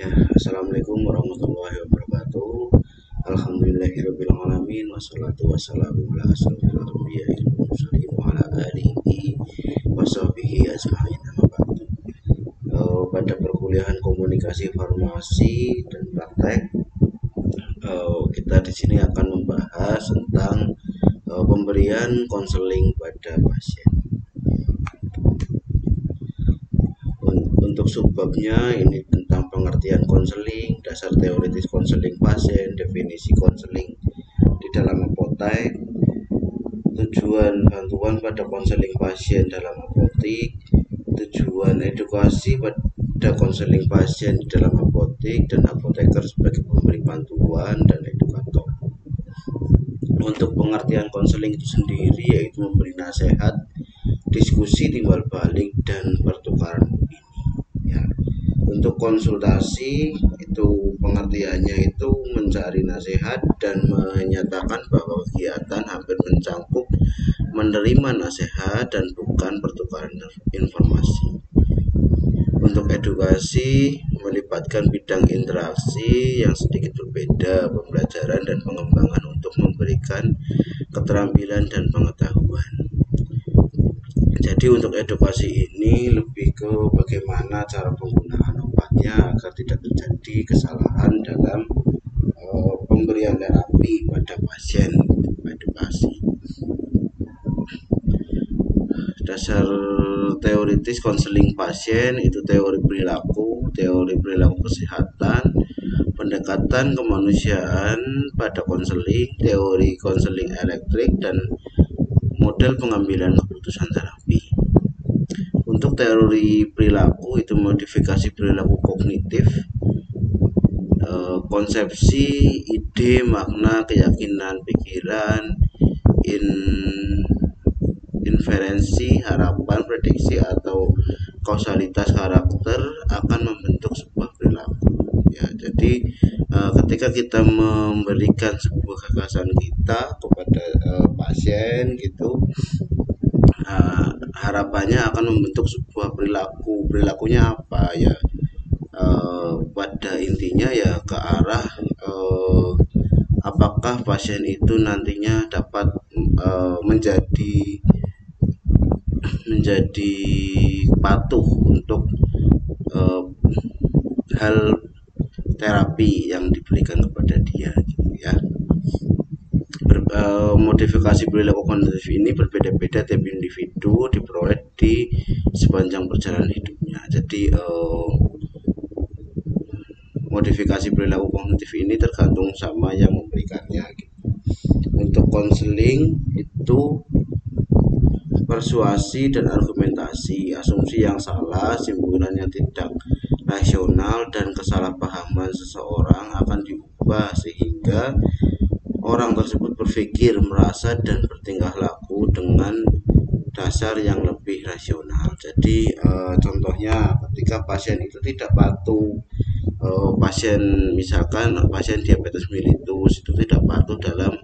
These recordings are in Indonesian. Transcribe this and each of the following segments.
Ya, Assalamualaikum warahmatullahi wabarakatuh. Alhamdulillahirabbil alamin wassalatu wassalamu ala asrofil anbiya'i wal mursalin wa ala alihi washabihi ajmain. Pada perkuliahan komunikasi farmasi dan praktek, kita di sini akan membahas tentang pemberian konseling pada pasien. Untuk subbabnya ini tentang pengertian konseling, dasar teoritis konseling pasien, definisi konseling di dalam apotek, tujuan bantuan pada konseling pasien dalam apotek, tujuan edukasi pada konseling pasien di dalam apotek, dan apoteker sebagai pemberi bantuan dan edukator. Untuk pengertian konseling itu sendiri yaitu memberi nasihat, diskusi timbal balik, dan pertukaran opini. Ya. Untuk konsultasi itu pengertiannya itu mencari nasihat dan menyatakan bahwa kegiatan hampir mencakup menerima nasihat dan bukan pertukaran informasi. Untuk edukasi melibatkan bidang interaksi yang sedikit berbeda, pembelajaran dan pengembangan untuk memberikan keterampilan dan pengetahuan. Jadi untuk edukasi ini lebih ke bagaimana cara penggunaan obatnya agar tidak terjadi kesalahan dalam pemberian terapi pada pasien. Edukasi. Dasar teoritis konseling pasien itu teori perilaku kesehatan, pendekatan kemanusiaan pada konseling, teori konseling elektrik, dan model pengambilan keputusan terapi. Untuk teori perilaku itu modifikasi perilaku kognitif, konsepsi, ide, makna, keyakinan, pikiran, inferensi, harapan, prediksi, atau kausalitas karakter akan membentuk sebuah perilaku. Ya, jadi ketika kita memberikan sebuah gagasan kita kepada pasien gitu, harapannya akan membentuk sebuah perilakunya apa ya, pada intinya ya ke arah apakah pasien itu nantinya dapat menjadi patuh untuk hal terapi yang diberikan kepada dia gitu ya. Modifikasi perilaku kognitif ini berbeda-beda tiap individu, diperoleh di sepanjang perjalanan hidupnya. Jadi modifikasi perilaku kognitif ini tergantung sama yang memberikannya gitu. Untuk konseling itu persuasi dan argumentasi, asumsi yang salah, simpulan yang tidak rasional, dan kesalahpahaman seseorang akan diubah sehingga orang tersebut berpikir, merasa, dan bertingkah laku dengan dasar yang lebih rasional. Jadi contohnya ketika pasien itu tidak patuh, misalkan pasien diabetes mellitus itu tidak patuh dalam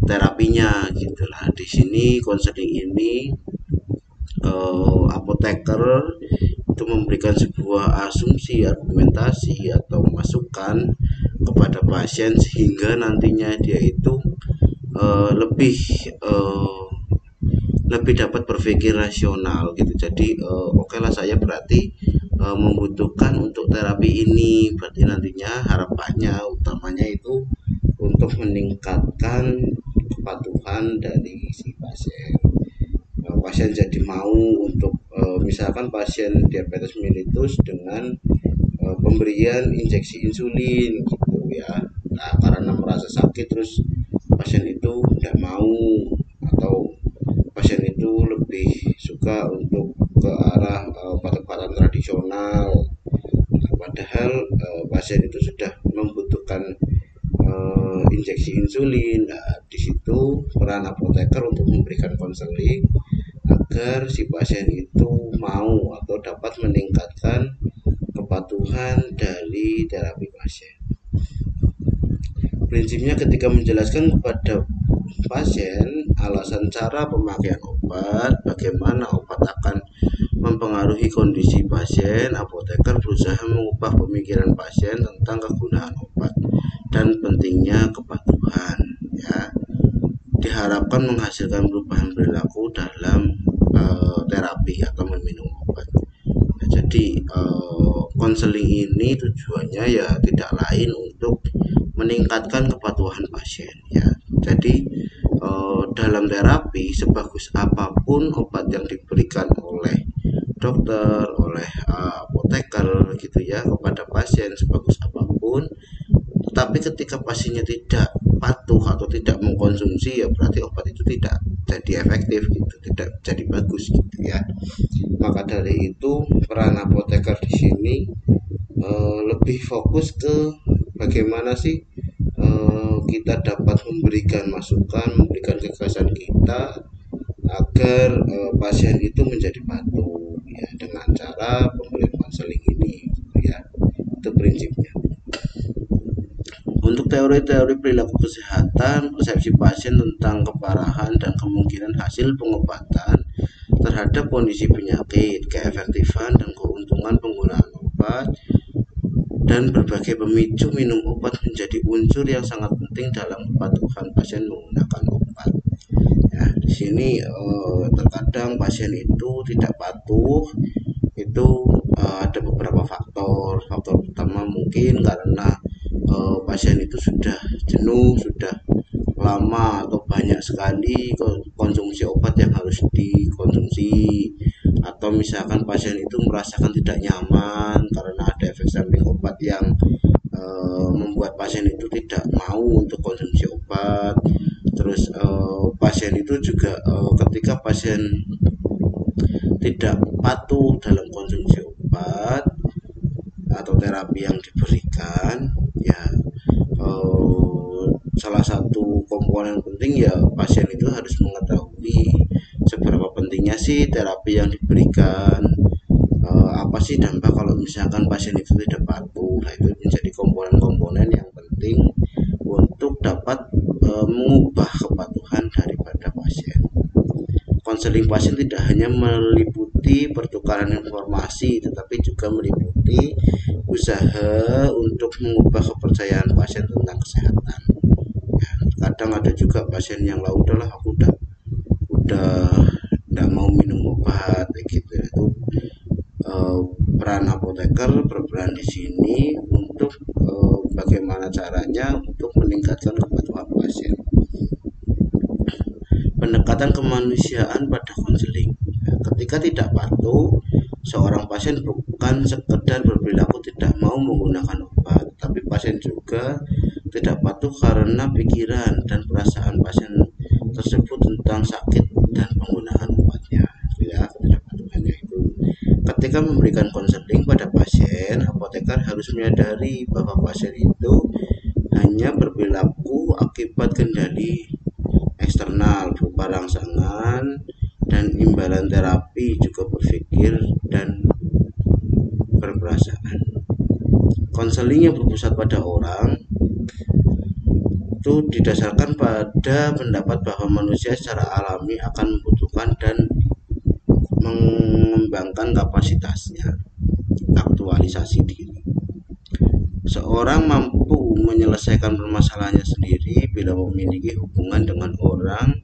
terapinya gitulah. Di sini konseling ini apoteker itu memberikan sebuah asumsi, argumentasi, atau masukan kepada pasien sehingga nantinya dia itu lebih dapat berpikir rasional gitu. Jadi oke lah, saya berarti membutuhkan untuk terapi ini, berarti nantinya harapannya utamanya itu untuk meningkatkan kepatuhan dari si pasien. Pasien jadi mau untuk misalkan pasien diabetes mellitus dengan pemberian injeksi insulin gitu ya. Nah, karena merasa sakit terus pasien itu tidak mau, atau pasien itu lebih suka untuk ke arah obat-obatan tradisional. Nah, padahal pasien itu sudah membutuhkan injeksi insulin. Nah, di situ peran apoteker untuk memberikan konseling agar si pasien itu mau atau dapat meningkatkan kepatuhan dari terapi pasien. Prinsipnya ketika menjelaskan kepada pasien alasan cara pemakaian obat, bagaimana obat akan mempengaruhi kondisi pasien, apoteker berusaha mengubah pemikiran pasien tentang kegunaan obat dan pentingnya kepatuhan. Ya, diharapkan menghasilkan perubahan perilaku dalam terapi atau meminum obat. Nah, jadi konseling ini tujuannya ya tidak lain untuk meningkatkan kepatuhan pasien. Ya, jadi dalam terapi sebagus apapun obat yang diberikan oleh dokter, oleh apoteker gitu ya kepada pasien, sebagus apapun, tetapi ketika pasiennya tidak patuh atau tidak mengkonsumsi, ya berarti obat itu tidak jadi efektif gitu, tidak jadi bagus gitu ya. Maka dari itu peran apoteker di sini lebih fokus ke bagaimana sih kita dapat memberikan masukan, memberikan gagasan kita agar pasien itu menjadi patuh ya dengan cara pemberian konseling ini gitu ya. Itu prinsipnya. Untuk teori-teori perilaku kesehatan, persepsi pasien tentang keparahan dan kemungkinan hasil pengobatan terhadap kondisi penyakit, keefektifan dan keuntungan penggunaan obat, dan berbagai pemicu minum obat menjadi unsur yang sangat penting dalam kepatuhan pasien menggunakan obat. Ya, di sini terkadang pasien itu tidak patuh, itu ada beberapa faktor. Faktor pertama mungkin karena pasien itu sudah jenuh, sudah lama atau banyak sekali konsumsi obat yang harus dikonsumsi, atau misalkan pasien itu merasakan tidak nyaman karena ada efek samping obat yang membuat pasien itu tidak mau untuk konsumsi obat. Terus pasien itu juga ketika pasien tidak patuh dalam konsumsi obat atau terapi yang diberikan, ya salah satu komponen penting ya pasien itu harus mengetahui seberapa pentingnya sih terapi yang diberikan, apa sih dampak kalau misalkan pasien itu tidak patuh. Nah, itu menjadi komponen-komponen yang penting untuk dapat mengubah kepatuhan daripada pasien. Konseling pasien tidak hanya meliputi pertukaran informasi, tetapi juga meliputi usaha untuk mengubah kepercayaan pasien tentang kesehatan. Ya, kadang ada juga pasien yang lah udahlah aku udah nggak mau minum obat gitu. Itu eh, peran apoteker berperan di sini untuk bagaimana caranya untuk meningkatkan kepatuhan pasien. Pendekatan kemanusiaan pada konseling. Ketika tidak patuh, seorang pasien bukan sekedar berperilaku tidak mau menggunakan obat, tapi pasien juga tidak patuh karena pikiran dan perasaan pasien tersebut tentang sakit dan penggunaan obatnya. Ya, ketidakpatuhannya itu. Ketika memberikan konseling pada pasien, apoteker harus menyadari bahwa pasien itu hanya berperilaku akibat kendali eksternal berupa rangsangan dan imbalan terapi, juga berpikir dan berperasaan. Konseling yang berpusat pada orang itu didasarkan pada pendapat bahwa manusia secara alami akan membutuhkan dan mengembangkan kapasitasnya, aktualisasi diri. Seorang mampu menyelesaikan permasalahannya sendiri bila memiliki hubungan dengan orang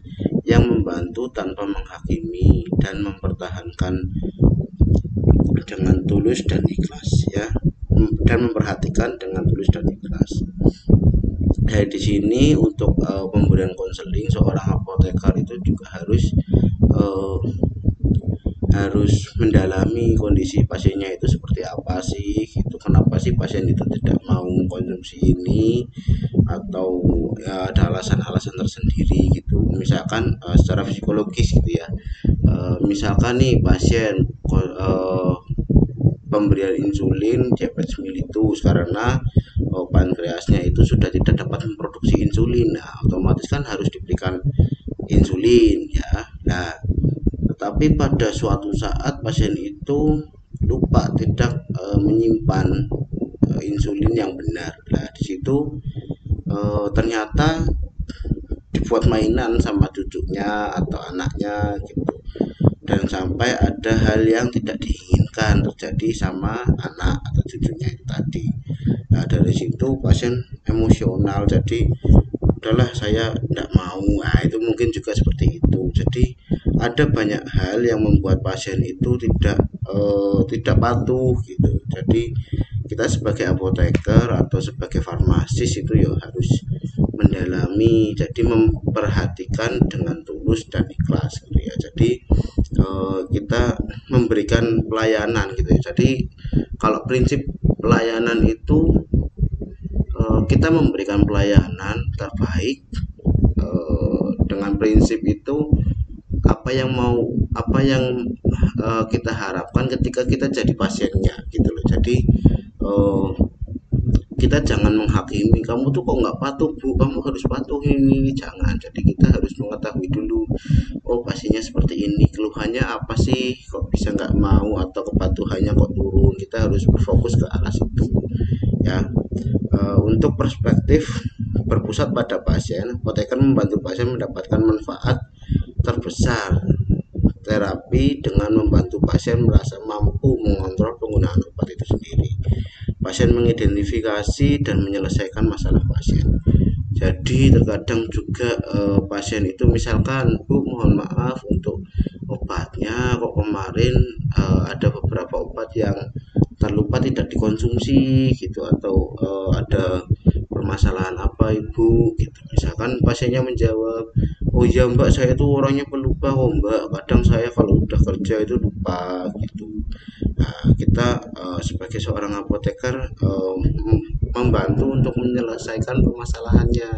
yang membantu tanpa menghakimi dan mempertahankan dengan tulus dan ikhlas ya, dan memperhatikan dengan tulus dan ikhlas. Di sini untuk pemberian konseling, seorang apoteker itu juga uh, harus mendalami kondisi pasiennya itu seperti apa sih, itu kenapa sih pasien itu tidak mau mengkonsumsi ini, atau ya, ada alasan-alasan tersendiri gitu. Misalkan secara psikologis gitu ya, misalkan nih pasien pemberian insulin diabetes mellitus karena pankreasnya itu sudah tidak dapat memproduksi insulin. Nah, otomatis kan harus diberikan insulin ya. Nah, tetapi pada suatu saat pasien itu lupa, tidak menyimpan insulin yang benar. Nah, di situ ternyata dibuat mainan sama cucunya atau anaknya gitu. dan sampai ada hal yang tidak diinginkan terjadi sama anak atau cucunya itu tadi. Nah, dari situ pasien emosional, jadi udahlah saya tidak mau. Nah, itu mungkin juga seperti itu. Jadi ada banyak hal yang membuat pasien itu tidak patuh gitu. Jadi kita sebagai apoteker atau sebagai farmasis itu ya harus mendalami, jadi memperhatikan dengan tulus dan ikhlas gitu ya. Jadi kita memberikan pelayanan gitu ya. Jadi kalau prinsip pelayanan itu kita memberikan pelayanan terbaik dengan prinsip itu apa yang kita harapkan ketika kita jadi pasiennya gitu loh. Jadi eh, kita jangan menghakimi, kamu tuh kok nggak patuh bu, kamu harus patuh ini, jangan. Jadi kita harus mengetahui dulu, oh pasiennya seperti ini, keluhannya apa sih, kok bisa nggak mau atau kepatuhannya kok turun. Kita harus berfokus ke arah situ ya. Untuk perspektif berpusat pada pasien, apoteker membantu pasien mendapatkan manfaat terbesar terapi dengan membantu pasien merasa mampu mengontrol penggunaan obat itu sendiri. Pasien mengidentifikasi dan menyelesaikan masalah pasien. Jadi terkadang juga pasien itu misalkan, bu mohon maaf untuk obatnya kok kemarin ada beberapa obat yang terlupa tidak dikonsumsi gitu, atau ada permasalahan apa ibu gitu. Misalkan pasiennya menjawab, oh iya mbak saya itu orangnya pelupa kok mbak, kadang saya kalau udah kerja itu lupa gitu. Nah, kita sebagai seorang apoteker membantu untuk menyelesaikan permasalahannya.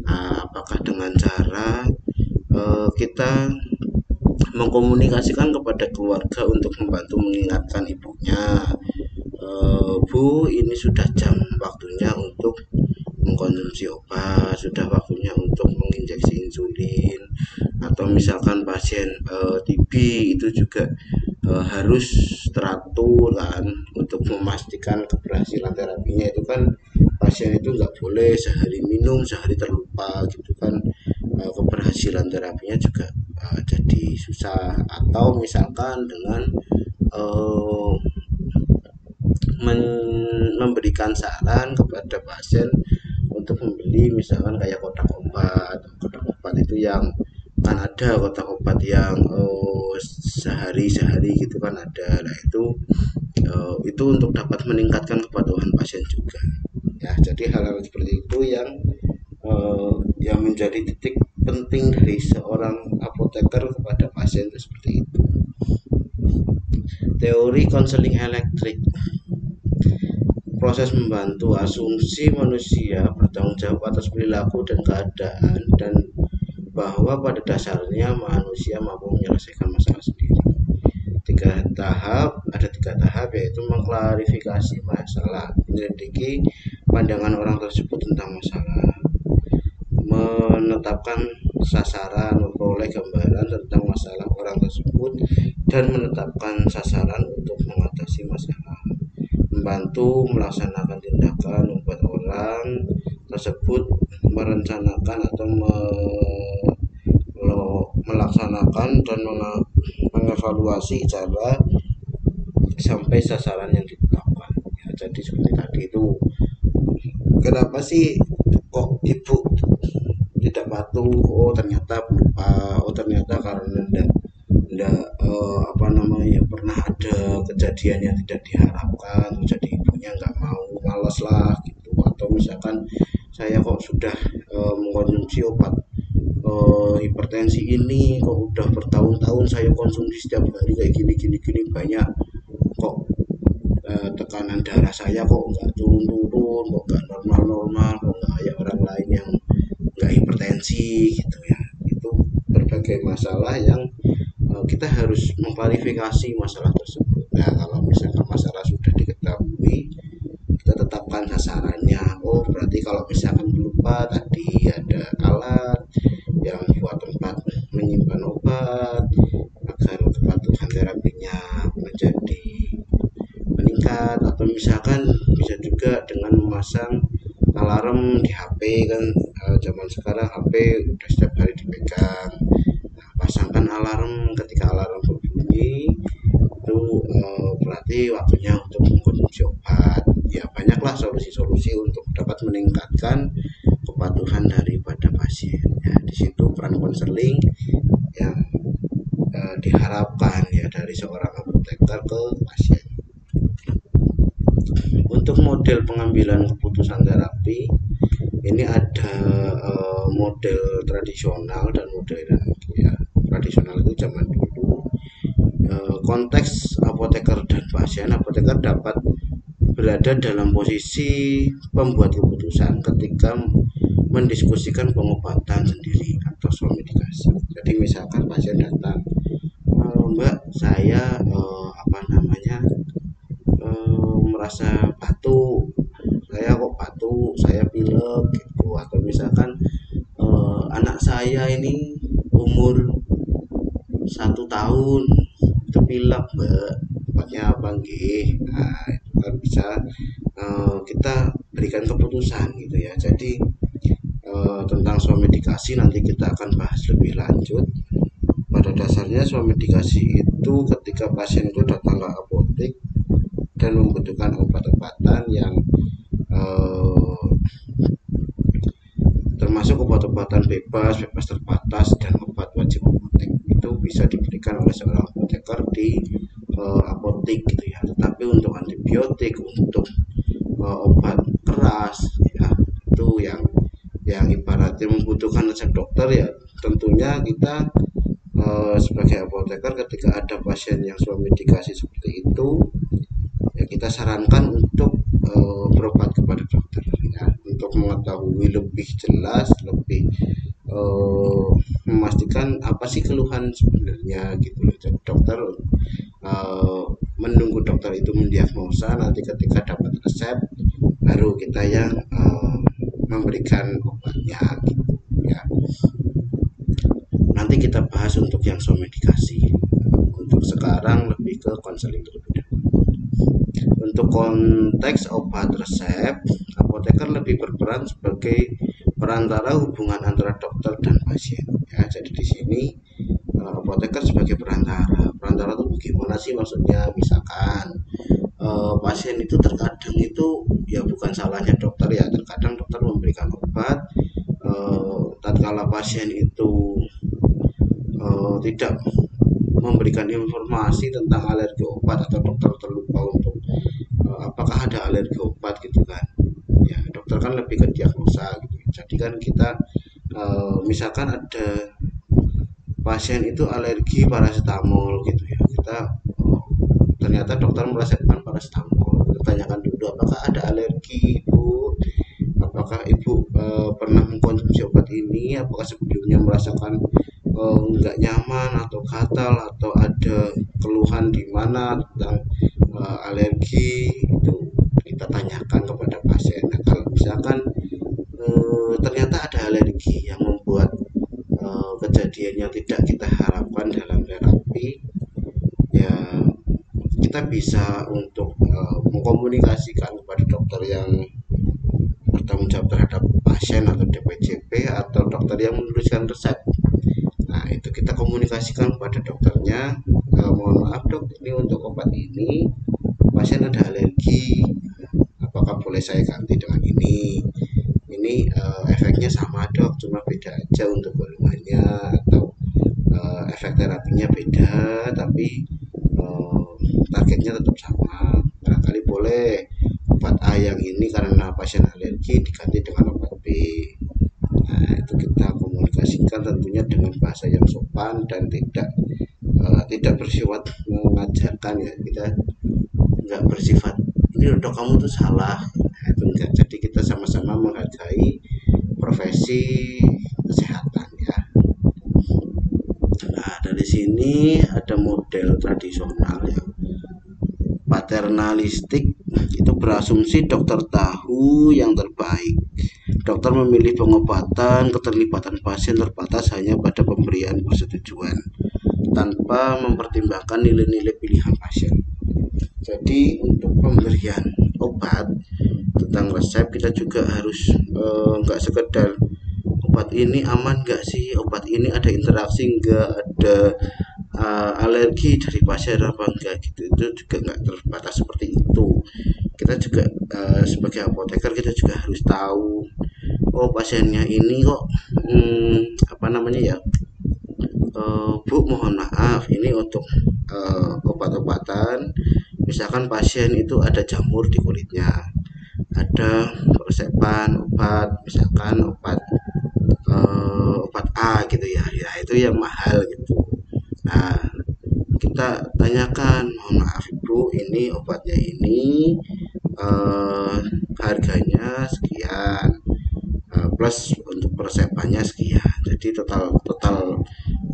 Nah, apakah dengan cara kita mengkomunikasikan kepada keluarga untuk membantu mengingatkan ibunya, Bu ini sudah jam waktunya untuk mengkonsumsi obat, sudah waktunya untuk menginjeksi insulin. Atau misalkan pasien TB itu juga harus teratur kan, untuk memastikan keberhasilan terapinya itu kan pasien itu nggak boleh sehari minum sehari terlupa gitu kan. Keberhasilan terapinya juga jadi susah. Atau misalkan dengan eh, memberikan saran kepada pasien untuk membeli misalkan kayak kotak obat itu yang kan ada kotak obat yang sehari-sehari gitu kan ada. Nah itu untuk dapat meningkatkan kepatuhan pasien juga ya. Jadi hal-hal seperti itu yang menjadi titik penting dari seorang apoteker kepada pasien itu seperti itu. Teori konseling elektrik, proses membantu asumsi manusia bertanggung jawab atas perilaku dan keadaan, dan bahwa pada dasarnya manusia mampu menyelesaikan masalah sendiri. Ada tiga tahap, yaitu mengklarifikasi masalah, menyelidiki pandangan orang tersebut tentang masalah, menetapkan sasaran, memperoleh gambaran tentang masalah orang tersebut, dan menetapkan sasaran untuk mengatasi masalah, membantu melaksanakan tindakan, membuat orang tersebut merencanakan atau melaksanakan dan mengevaluasi cara sampai sasaran yang ditetapkan ya. Jadi seperti tadi itu, kenapa sih kok ibu tidak patuh, oh ternyata lupa, oh ternyata karena enggak apa namanya, pernah ada kejadian yang tidak diharapkan, jadi ibunya nggak mau, malas lah gitu. Atau misalkan saya kok sudah mengkonsumsi obat hipertensi ini, kok udah bertahun-tahun saya konsumsi setiap hari kayak gini banyak, kok tekanan darah saya kok nggak turun-turun, kok nggak normal-normal, kok nggak kayak orang lain yang nggak hipertensi gitu ya. Itu berbagai masalah yang kita harus mengklarifikasi masalah tersebut. Nah kalau misalkan masalah sudah diketahui, kita tetapkan sasarannya. Oh berarti kalau misalkan lupa, tadi ada alat yang buat tempat menyimpan obat agar kepatuhan terapinya menjadi meningkat. Atau misalkan bisa juga dengan memasang alarm di HP kan. Zaman sekarang HP udah setiap hari dipegang. Nah, pasangkan alarm. Ketika alarm berbunyi itu berarti waktunya untuk mengkonsumsi obat. Ya banyaklah solusi-solusi untuk dapat meningkatkan kepatuhan daripada pasien. Ya di situ peran konseling yang diharapkan ya dari seorang apoteker ke pasien. Untuk model pengambilan keputusan terapi ini ada model tradisional dan modern. Ya tradisional itu zaman dulu, konteks apoteker dan pasien. Apoteker dapat berada dalam posisi pembuat keputusan ketika mendiskusikan pengobatan sendiri atau swamedikasi. Jadi misalkan pasien datang, Mbak, saya merasa batuk, saya kok batuk, saya pilek gitu, atau misalkan anak saya ini umur 1 tahun itu pilek, Mbak, obatnya apa nggih. Nah itu kan bisa kita berikan keputusan gitu ya. Jadi tentang swamedikasi nanti kita akan bahas lebih lanjut. Pada dasarnya swamedikasi itu ketika pasien itu datang ke apotek dan membutuhkan obat-obatan yang termasuk obat-obatan bebas terbatas, dan obat wajib apotek itu bisa diberikan oleh seorang apoteker di apotek gitu ya. Tetapi untuk antibiotik, untuk obat keras ya, itu yang ibaratnya membutuhkan resep dokter, ya tentunya kita sebagai apoteker ketika ada pasien yang swamedikasi seperti itu, ya kita sarankan untuk berobat kepada dokter ya, untuk mengetahui lebih jelas, lebih memastikan apa sih keluhan sebenarnya gitu loh. Jadi dokter menunggu dokter itu mendiagnosa, nanti ketika dapat resep baru kita yang memberikan obatnya gitu ya. Nanti kita bahas untuk yang swamedikasi. Untuk sekarang lebih ke konseling terlebih dahulu. Untuk konteks obat resep, apoteker lebih berperan sebagai perantara hubungan antara dokter dan pasien. Ya, jadi di sini apoteker sebagai perantara. Perantara itu gimana sih maksudnya? Misalkan pasien itu terkadang itu ya bukan salahnya dokter ya. Terkadang dokter memberikan obat, tatkala pasien itu tidak memberikan informasi tentang alergi obat, atau dokter terlupa untuk apakah ada alergi obat gitu kan ya. Dokter kan lebih ke diagnosa gitu. Jadi kan kita misalkan ada pasien itu alergi paracetamol gitu ya, kita ternyata dokter meresepkan paracetamol, kita tanyakan dulu apakah ada alergi ibu, apakah ibu pernah mengkonsumsi obat ini, apakah sebelumnya merasakan nggak nyaman atau gatal atau ada keluhan di mana tentang alergi, itu kita tanyakan kepada pasien. Nah, kalau misalkan ternyata ada alergi yang membuat kejadian yang tidak kita harapkan dalam terapi, ya kita bisa untuk mengkomunikasikan kepada dokter yang bertanggung jawab terhadap pasien atau DPJP, atau dokter yang menuliskan resep. Nah itu kita komunikasikan kepada dokternya, mohon maaf dok, ini untuk obat ini pasien ada alergi, apakah boleh saya ganti dengan ini efeknya sama dok, cuma beda aja untuk volume-nya, atau efek terapinya beda tapi targetnya tetap sama, barangkali boleh obat A yang ini karena pasien alergi diganti dengan obat B. Nah itu kita komunikasikan tentunya dengan bahasa yang sopan dan tidak bersifat mengajarkan ya. Kita nggak bersifat ini dok kamu tuh salah, nah, itu enggak. Jadi kita sama-sama menghargai profesi kesehatan ya. Nah dari sini ada model tradisional ya, paternalistik, itu berasumsi dokter tahu yang terbaik. Dokter memilih pengobatan, keterlibatan pasien terbatas hanya pada pemberian persetujuan tanpa mempertimbangkan nilai-nilai pilihan pasien. Jadi untuk pemberian obat tentang resep kita juga harus nggak sekedar obat ini aman nggak sih, obat ini ada interaksi nggak, ada alergi dari pasien apa enggak gitu. Itu juga nggak terbatas seperti itu. Kita juga sebagai apoteker kita juga harus tahu, oh pasiennya ini kok apa namanya ya, Bu mohon maaf ini untuk obat-obatan, misalkan pasien itu ada jamur di kulitnya, ada resepan obat, misalkan obat A gitu ya, ya itu yang mahal gitu. Nah, kita tanyakan, mohon maaf Ibu, ini obatnya ini eh, harganya sekian, plus untuk persepannya sekian. Jadi total total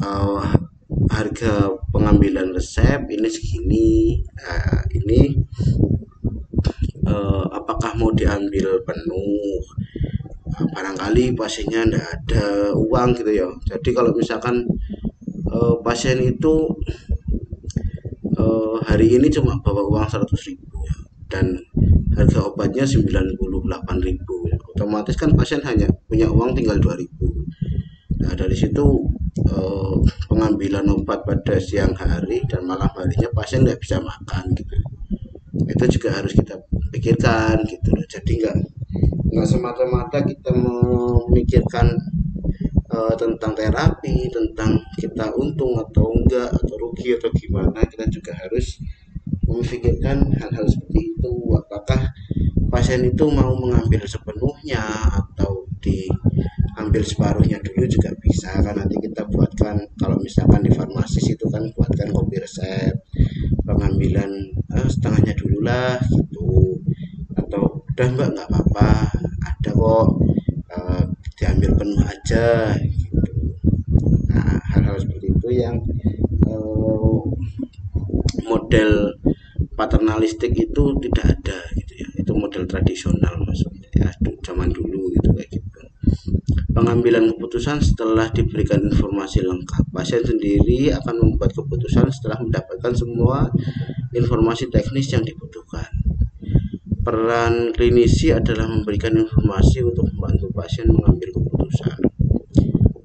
eh, harga pengambilan resep ini segini. Nah, ini apakah mau diambil penuh? Barangkali pasiennya tidak ada uang gitu ya. Jadi kalau misalkan pasien itu hari ini cuma bawa uang 100.000 ya, dan harga obatnya 98.000 ya. Otomatis kan pasien hanya punya uang tinggal 2.000. Nah, dari situ eh, pengambilan obat pada siang hari dan malam harinya pasien nggak bisa makan gitu. Itu juga harus kita pikirkan gitu loh. Jadi nggak semata-mata kita memikirkan tentang terapi, tentang kita untung atau enggak, atau rugi atau gimana. Kita juga harus memikirkan hal-hal seperti itu. Apakah pasien itu mau mengambil sepenuhnya atau diambil separuhnya dulu juga bisa, kan nanti kita buatkan, kalau misalkan di farmasis itu kan buatkan kopi resep pengambilan setengahnya dulu lah gitu, atau udah mbak nggak apa-apa, ada kok, eh, diambil penuh aja gitu. Nah, hal-hal seperti itu yang eh, model paternalistik itu tidak ada gitu ya, itu model tradisional maksudnya ya, zaman dulu gitu kayak gitu. Pengambilan keputusan setelah diberikan informasi lengkap, pasien sendiri akan membuat keputusan setelah mendapatkan semua informasi teknis yang dibutuhkan. Peran klinisi adalah memberikan informasi untuk membantu pasien mengambil keputusan.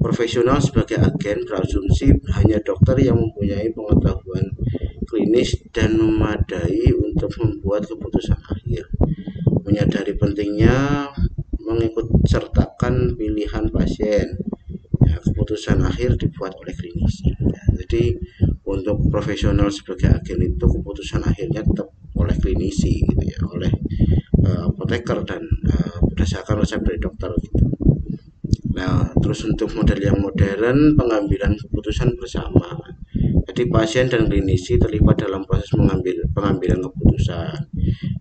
Profesional sebagai agen berasumsi hanya dokter yang mempunyai pengetahuan klinis dan memadai untuk membuat keputusan akhir. Menyadari pentingnya mengikut sertakan pilihan pasien. Ya, keputusan akhir dibuat oleh klinisi. Ya, jadi untuk profesional sebagai agen itu keputusan akhirnya tetap oleh klinisi gitu ya, oleh apoteker dan berdasarkan resep dari dokter gitu. Nah, terus untuk model yang modern, pengambilan keputusan bersama. Jadi pasien dan klinisi terlibat dalam proses pengambilan keputusan.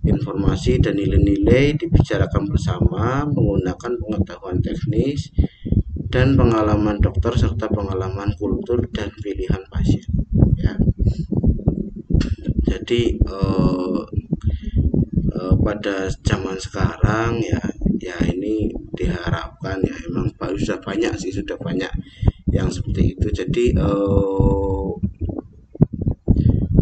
Informasi dan nilai-nilai dibicarakan bersama menggunakan pengetahuan teknis dan pengalaman dokter serta pengalaman kultur dan pilihan pasien. Ya. Jadi pada zaman sekarang ya, ya ini diharapkan ya, emang sudah banyak sih, sudah banyak yang seperti itu. Jadi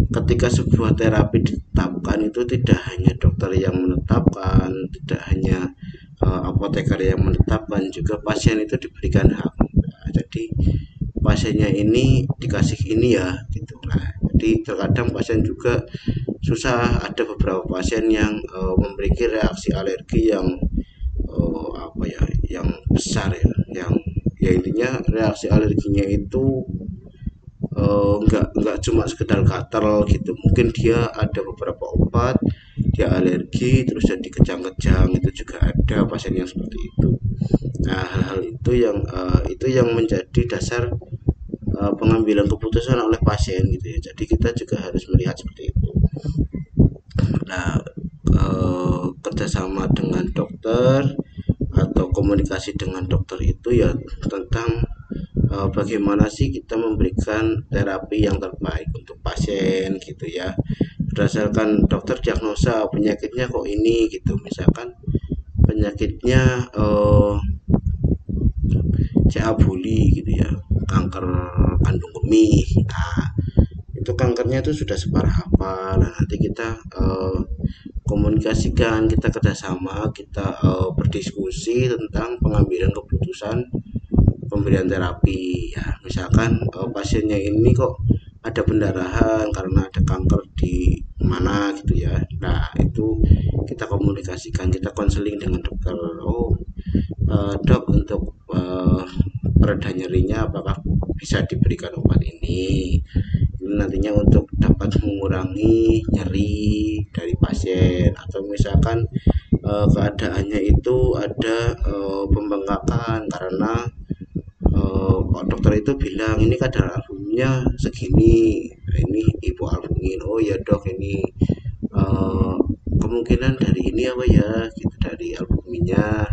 ketika sebuah terapi ditetapkan itu tidak hanya dokter yang menetapkan, tidak hanya apoteker yang menetapkan, juga pasien itu diberikan hak. Nah, jadi pasiennya ini dikasih ini ya gitu. Nah, jadi terkadang pasien juga susah, ada beberapa pasien yang memiliki reaksi alergi yang apa ya, yang besar ya, yang ya intinya reaksi alerginya itu nggak cuma sekedar gatal gitu, mungkin dia ada beberapa obat dia alergi terus jadi kejang-kejang, itu juga ada pasien yang seperti itu. Nah, hal-hal itu yang menjadi dasar pengambilan keputusan oleh pasien gitu ya, jadi kita juga harus melihat seperti itu. Nah, kerjasama dengan dokter atau komunikasi dengan dokter itu ya tentang bagaimana sih kita memberikan terapi yang terbaik untuk pasien gitu ya, berdasarkan dokter diagnosa penyakitnya kok ini gitu, misalkan penyakitnya CA buli gitu ya, kanker kandung kemih. Nah, itu kankernya itu sudah separah apa. Nah, nanti kita komunikasikan, kita kerjasama, kita berdiskusi tentang pengambilan keputusan pemberian terapi ya. Misalkan pasiennya ini kok ada pendarahan karena ada kanker di mana gitu ya. Nah, itu kita komunikasikan, kita konseling dengan dokter. Oh, dok, untuk pereda nyerinya apakah bisa diberikan obat ini nantinya untuk dapat mengurangi nyeri dari pasien, atau misalkan keadaannya itu ada pembengkakan karena dokter itu bilang ini kadar albumnya segini, ini ibu albumin. Oh ya dok, ini eh, kemungkinan dari ini apa ya gitu, dari albuminnya.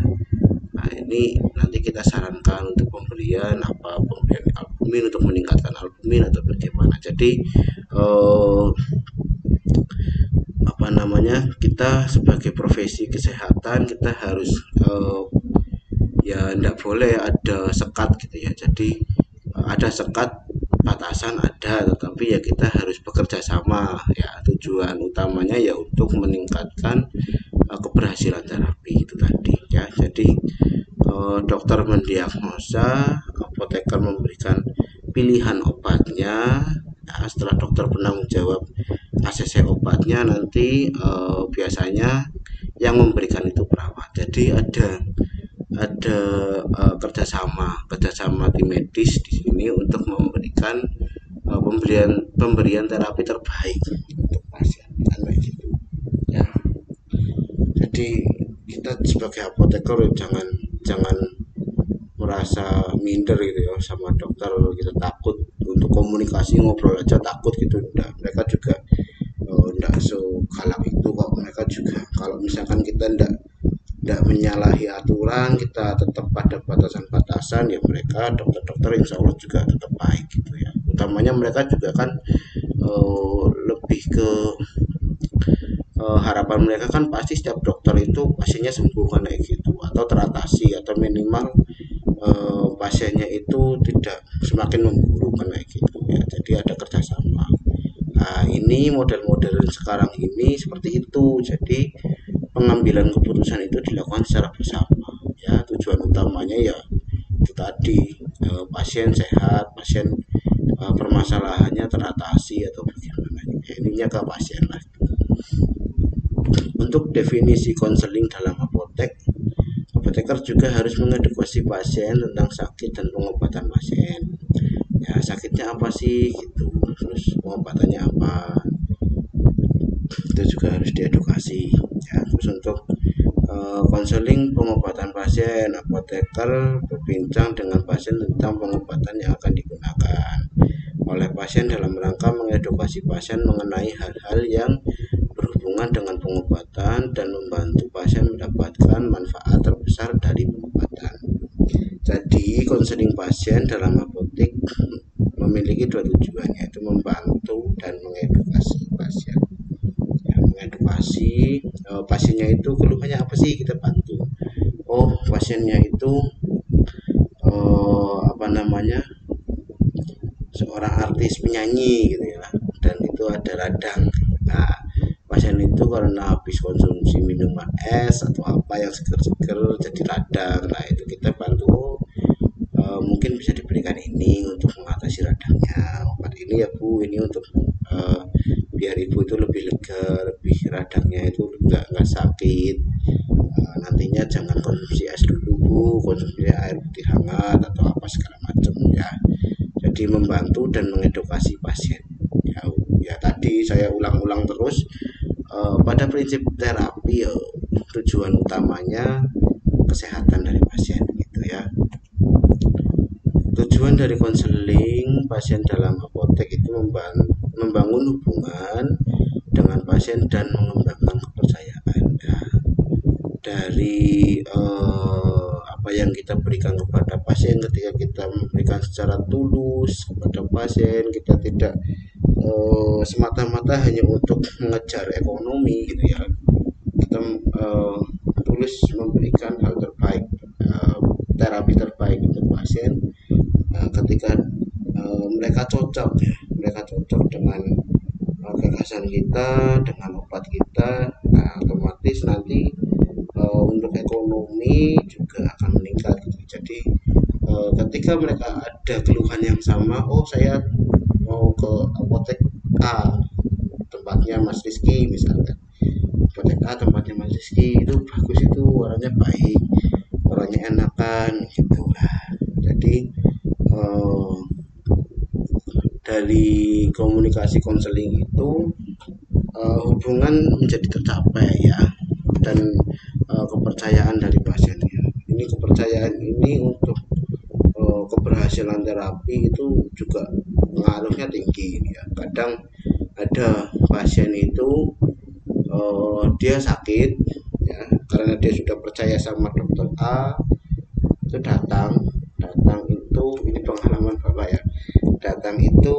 Nah, ini nanti kita sarankan untuk pemberian albumin untuk meningkatkan albumin atau bagaimana. Jadi apa namanya, kita sebagai profesi kesehatan kita harus ya tidak boleh ada sekat gitu ya. Jadi ada sekat batasan ada, tetapi ya kita harus bekerja sama ya. Tujuan utamanya ya untuk meningkatkan keberhasilan terapi itu tadi ya. Jadi dokter mendiagnosa, apoteker memberikan pilihan obatnya. Nah, setelah dokter penanggung jawab ACC obatnya, nanti biasanya yang memberikan itu perawat. Jadi ada kerjasama tim medis di sini untuk memberikan pemberian terapi terbaik untuk pasien kan kayak gitu ya. Jadi kita sebagai apoteker jangan jangan merasa minder gitu ya sama dokter, kita takut untuk komunikasi, ngobrol aja takut gitu. Enggak, mereka juga enggak segalak itu kok. Mereka juga kalau misalkan kita enggak menyalahi aturan, kita tetap pada batasan-batasan ya, mereka dokter-dokter insya Allah juga tetap baik gitu ya. Utamanya mereka juga kan lebih ke harapan mereka kan pasti setiap dokter itu pasiennya sembuh kan kayak gitu, atau teratasi, atau minimal pasiennya itu tidak semakin memburuk kan kayak gitu ya. Jadi ada kerjasama. Nah, ini model-model sekarang ini seperti itu. Jadi pengambilan keputusan itu dilakukan secara bersama ya. Tujuan utamanya ya itu tadi, pasien sehat, pasien permasalahannya teratasi atau bagaimana ya, ininya ke pasien lah. Untuk definisi konseling dalam apoteker juga harus mengedukasi pasien tentang sakit dan pengobatan pasien. Ya, sakitnya apa sih gitu, terus pengobatannya apa, itu juga harus diedukasi ya. Terus untuk konseling pengobatan pasien, apoteker berbincang dengan pasien tentang pengobatan yang akan digunakan oleh pasien dalam rangka mengedukasi pasien mengenai hal-hal yang berhubungan dengan pengobatan dan membantu pasien mendapatkan manfaat terbesar dari pengobatan. Jadi konseling pasien dalam apotek memiliki dua tujuan, yaitu membantu dan mengedukasi pasien. Ya, mengedukasi pasiennya itu keluhannya apa sih, kita bantu. Oh, pasiennya itu apa namanya, seorang artis penyanyi gitu ya, dan itu ada radang. Nah, pasien itu karena habis konsumsi minuman es atau apa yang seger-seger jadi radang. Nah, itu kita bantu, mungkin bisa diberikan ini untuk mengatasi radangnya. Obat ini ya Bu, ini untuk biar ibu itu lebih lega, lebih radangnya itu nggak sakit. Nantinya jangan konsumsi es dulu Bu, konsumsi air putih hangat atau apa segala macam ya. Jadi membantu dan mengedukasi pasien ya. Ya tadi saya ulang-ulang terus, pada prinsip terapi ya, tujuan utamanya kesehatan dari pasien gitu ya. Tujuan dari konseling pasien dalam apotek itu membangun hubungan dengan pasien dan mengembangkan kepercayaan ya. Dari apa yang kita berikan kepada pasien, ketika kita memberikan secara tulus kepada pasien, kita tidak semata-mata hanya untuk mengejar ekonomi gitu ya. Kita tulus memberikan hal terbaik, terapi terbaik untuk pasien. Ketika mereka cocok ya, mereka cocok dengan gagasan kita, dengan obat kita, nah otomatis nanti untuk ekonomi juga akan meningkat gitu. Jadi ketika ketika mereka ada keluhan yang sama, oh saya mau ke apotek A, tempatnya Mas Rizky misalkan, apotek A tempatnya Mas Rizky itu bagus, itu orangnya baik, orangnya enakan gitu lah. Jadi dari komunikasi konseling itu hubungan menjadi tercapai ya, dan kepercayaan dari pasiennya. Ini kepercayaan ini untuk keberhasilan terapi itu juga pengaruhnya tinggi ya. Kadang ada pasien itu dia sakit ya, karena dia sudah percaya sama dokter A, itu datang itu, ini pengalaman bapak ya, datang itu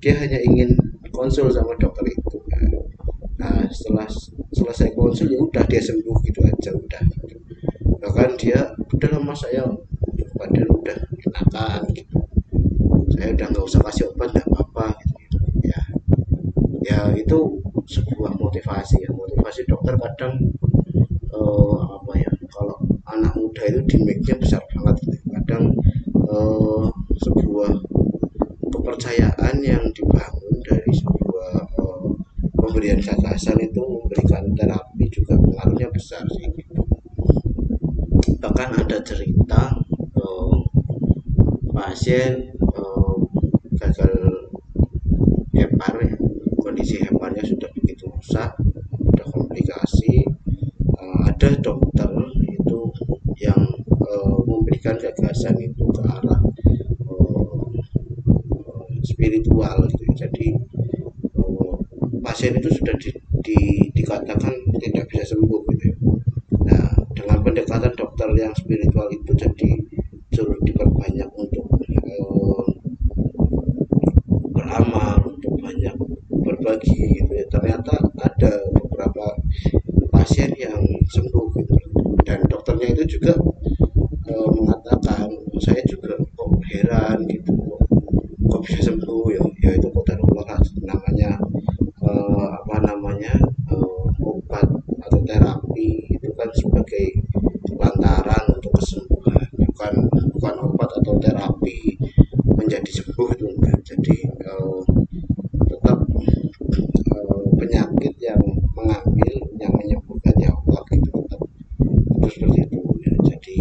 dia hanya ingin konsul sama dokter itu ya. Nah setelah selesai konsul ya udah dia sembuh gitu aja udah gitu. Bahkan dia udah lama saya badan udah enakan gitu, saya udah nggak usah kasih obat nggak apa-apa gitu ya. Ya itu sebuah motivasi ya, motivasi dokter kadang apa ya, kalau anak muda itu dimiknya besar banget gitu. Kadang sebuah kepercayaan yang dibangun dari sebuah pemberian gagasan itu memberikan terapi juga pengaruhnya besar sih gitu. Bahkan ada cerita pasien gagal hepar ya, kondisi heparnya sudah begitu rusak, sudah komplikasi, ada dokter itu yang memberikan gagasan itu ke arah spiritual gitu. Jadi pasien itu sudah dikatakan tidak bisa sembuh gitu ya. Nah dengan pendekatan dokter yang spiritual itu jadi suruh diperbanyak untuk beramal, untuk banyak berbagi gitu ya. Ternyata ada beberapa pasien yang sembuh gitu, dan dokternya itu juga mengatakan, saya juga kok heran gitu, kok bisa sembuh ya, ya itu kodarullah lah namanya. Apa namanya, obat atau terapi itu kan sebagai lantaran untuk kesembuhan, bukan obat atau terapi menjadi sembuh itu enggak. Jadi tetap penyakit yang mengambil, yang menyembuhkan ya Allah gitu, tetap itu seperti itu ya. Jadi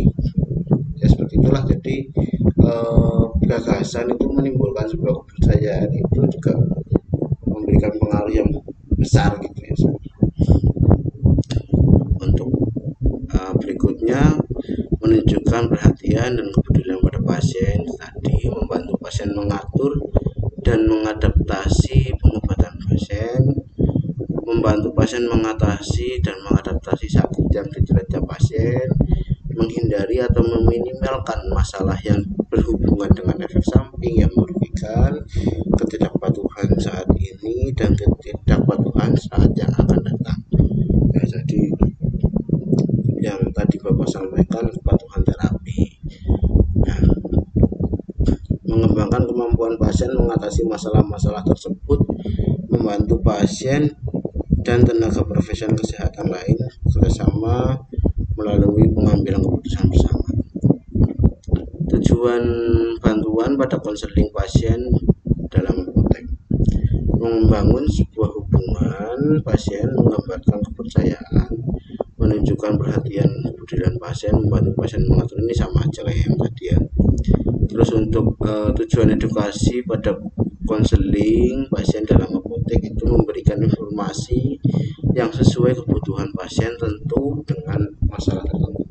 ya seperti itulah. Jadi gagasan itu menimbulkan sebuah kepercayaan, itu juga memberikan pengaruh yang besar gitu ya. Untuk berikutnya, menunjukkan perhatian dan kepedulian pada pasien tadi, membantu pasien mengatur dan mengadaptasi pengobatan pasien, membantu pasien mengatasi dan mengadaptasi sakit yang diderita pasien, menghindari atau meminimalkan masalah yang berhubungan dengan efek samping yang merugikan, ketidakpatuhan saat ini dan ketidakpatuhan saat yang akan datang. Ya, jadi yang tadi Bapak sampaikan, kepatuhan terapi. Nah, mengembangkan kemampuan pasien mengatasi masalah-masalah tersebut, membantu pasien dan tenaga profesional kesehatan lain bersama melalui pengambilan keputusan bersama. Tujuan bantuan pada konseling pasien dalam apotek: membangun sebuah hubungan pasien, menggambarkan kepercayaan, menunjukkan perhatian kepedulian pasien, membantu pasien mengatur, ini sama aja kayak yang tadi ya. Terus untuk tujuan edukasi pada konseling pasien dalam apotek itu memberikan informasi yang sesuai kebutuhan pasien tentu dengan masalah tertentu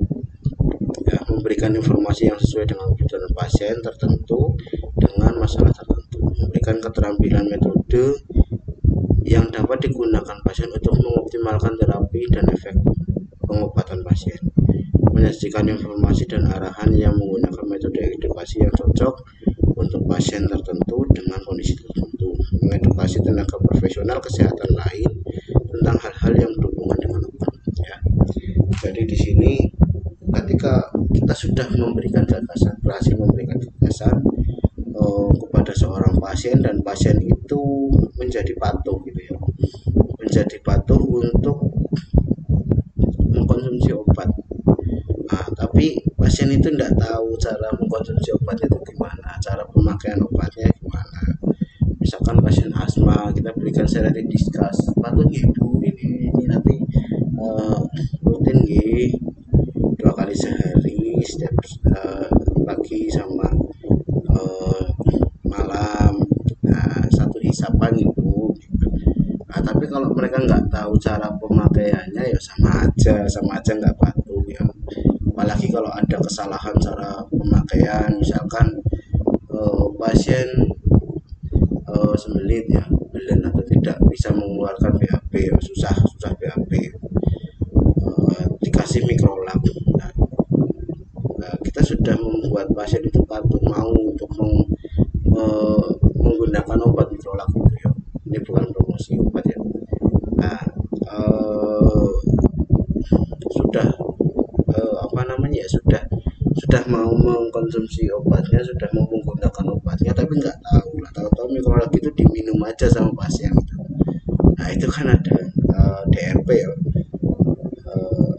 ya, memberikan informasi yang sesuai dengan kebutuhan pasien tertentu dengan masalah tertentu, memberikan keterampilan metode yang dapat digunakan pasien untuk mengoptimalkan terapi dan efek pengobatan pasien, menyajikan informasi dan arahan yang menggunakan metode edukasi yang cocok untuk pasien tertentu dengan kondisi tertentu, mengedukasi tenaga profesional kesehatan lain tentang hal-hal yang berhubungan dengan obat ya. Jadi di sini ketika kita sudah memberikan gagasan, berhasil memberikan gagasan kepada seorang pasien, dan pasien itu menjadi patuh gitu ya, menjadi patuh untuk mengkonsumsi obat. Nah, tapi pasien itu tidak tahu cara mengkonsumsi obatnya itu gimana, cara pemakaian obatnya gimana. Misalkan pasien asma, kita berikan sedatif diskus, patut ibu ini nanti rutin gih 2 kali sehari, setiap pagi sama malam. Nah, 1 hisapan ibu. Nah, tapi kalau mereka nggak tahu cara pemakaiannya ya sama aja nggak patuh ya. Apalagi kalau ada kesalahan cara pemakaian, misalkan pasien sembelit ya, belen atau tidak bisa mengeluarkan BAB ya, susah BAB, dikasih mikrolab. Nah, kita sudah membuat pasien itu patuh mau untuk menggunakan obat mikrolab itu ya. Ini bukan promosi obat ya. Nah, sudah apa namanya ya, sudah mau mengkonsumsi obatnya, sudah mau menggunakan obatnya, tapi nggak tahu lah, tahu-tahu mikrolab itu diminum aja sama pasien itu. Nah, itu kan ada DRP ya,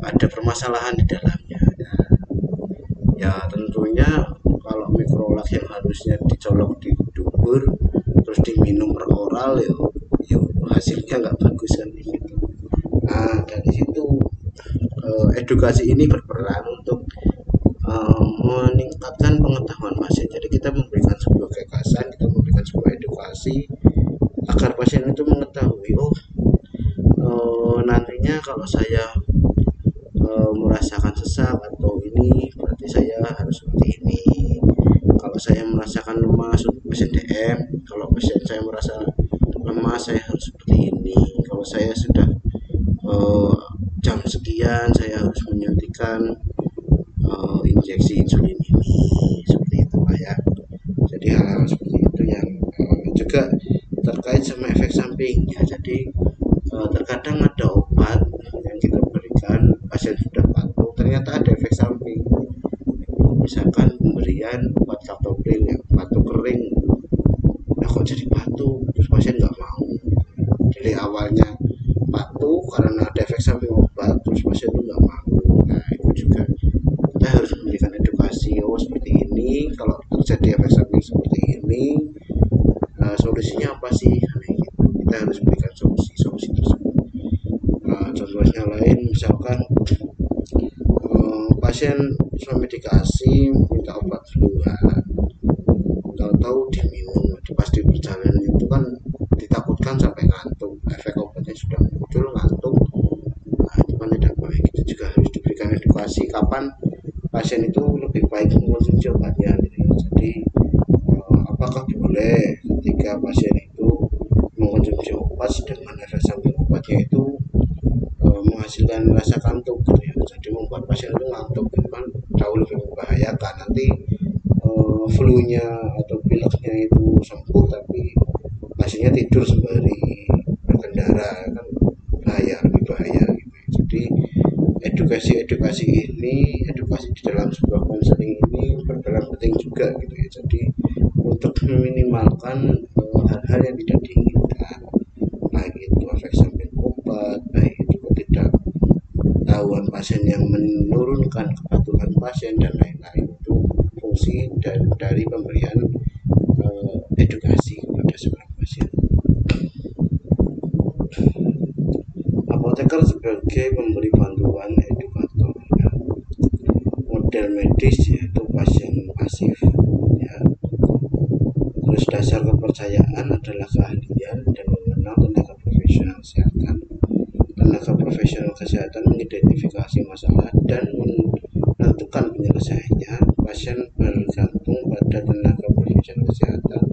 ada permasalahan di dalamnya. Ya tentunya kalau mikrolak yang harusnya dicolok di dubur terus diminum per oral ya hasilnya nggak bagus kan gitu. Nah, dari situ edukasi ini berperan untuk meningkatkan pengetahuan pasien. Jadi kita memberikan sebuah gagasan, kita memberikan sebuah edukasi agar pasien itu mengetahui, nantinya kalau saya merasakan sesak atau ini berarti saya harus seperti ini. Kalau saya merasakan lemas untuk pasien DM, kalau pasien saya merasa lemas saya harus seperti ini. Kalau saya sudah jam sekian saya harus menyuntikkan injeksi insulin ini, seperti itu Pak ya. Jadi hal-hal seperti itu yang juga terkait sama efek sampingnya. Jadi terkadang ada obat yang kita berikan pasien sudah patuh, ternyata ada efek samping. Misalkan pemberian obat captopril yang batu kering, nah kok jadi batu, terus pasien nggak mau. Jadi awalnya patuh karena ada efek samping obat, terus pasien itu nggak mau. Nah, itu juga kita harus memberikan edukasi, seperti ini, kalau terjadi efek samping seperti ini, solusinya apa sih? Nah, gitu. Kita harus berikan solusi tersebut. Contohnya lain, misalkan pasien selama medikasi minta obat flu, tahu-tahu diminum, pas di perjalanan itu kan ditakutkan sampai ngantuk, efek obatnya sudah muncul ngantuk. Nah, itu kan tidak baik. Itu juga harus diberikan edukasi kapan pasien itu lebih baik mengkonsumsi obatnya. Jadi apakah boleh ketika pasien itu mengkonsumsi obat sedangkan efek samping obatnya itu menghasilkan rasa kantuk gitu ya. Jadi membuat pasien itu ngantuk, gitu kan jauh lebih membahayakan. Nanti flu-nya atau pileknya itu sembuh tapi pasiennya tidur sembari berkendara, kan lebih bahaya gitu. Jadi edukasi ini, edukasi di dalam sebuah konseling ini berperan penting juga gitu ya. Jadi untuk meminimalkan hal-hal yang tidak diinginkan, baik itu efek samping obat, baik itu ketidaktahuan pasien yang menurunkan kepatuhan pasien dan lain-lain. Itu fungsi dari pemberian edukasi kepada seorang pasien. Apoteker sebagai pemberi bantuan edukator, model medis yaitu pasien pasif ya. Terus dasar kepercayaan adalah keahlian dan mengenal tenaga profesional kesehatan. Tenaga profesional kesehatan mengidentifikasi masalah dan menentukan penyelesaiannya. Pasien bergantung pada tenaga profesional kesehatan,